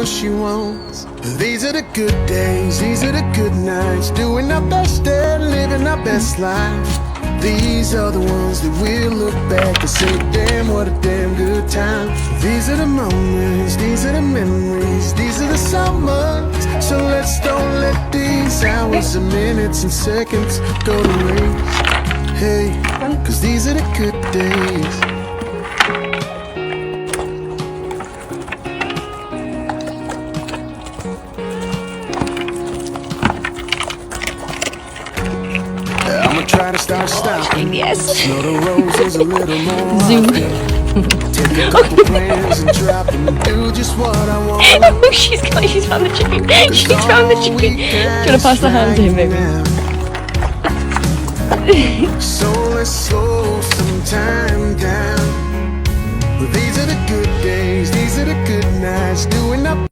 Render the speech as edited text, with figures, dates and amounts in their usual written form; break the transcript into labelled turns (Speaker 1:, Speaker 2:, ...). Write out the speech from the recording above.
Speaker 1: more she wants. These are the good days, these are the good nights, doing our best and living our best life. These are the ones that we'll look back and say, damn, what a damn good time. These are the moments, these are the memories, these are the summers. So let's don't let these hours and minutes and seconds go to waste. Hey, cause these are the good days. I'ma try to start stopping.
Speaker 2: Yes.
Speaker 1: Smell the roses a little more.
Speaker 2: Zoom.
Speaker 1: Take a couple plans and drop them and do just what I want.
Speaker 2: Oh, she's found the chicken. She's found the chicken. Do you want to pass the hand to him, baby?
Speaker 1: So let's slow some time down. These are the good days, these are the good nights, doing up.